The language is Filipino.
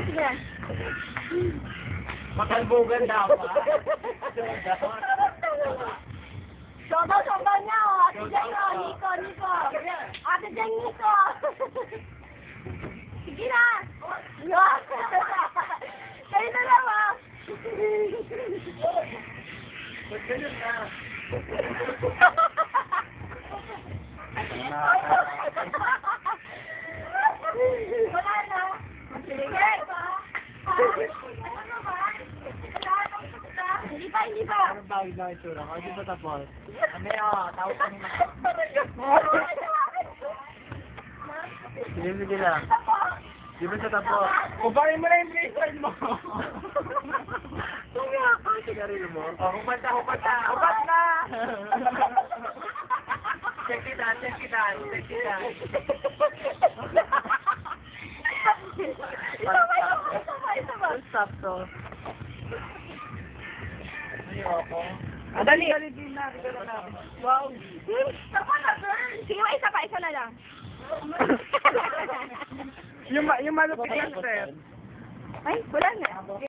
sige na. Makalbugan daw pa. Sobaw niya, oh. Ate Jen, oh. Nico. Ate Jen, Nico. Sige na. Yeah. Kayo na lang, ah. Ba't ganyan na? Wala na. Sige. Hindi pa. Anong bagay na itsura ko? Hindi pa tapos. Ano yun? Tawag ka ni Maka. Sige lang. Di ba siya tapos? Kubahin mo na yung bracelet mo. Sigarilyo mo? Oh, hupat na! Hupat na! Check it out. Stop to. Ayoko. Dali. Din na. Wow. Sige, isa na lang. Yung malupit lang, sir. Ay, wala na.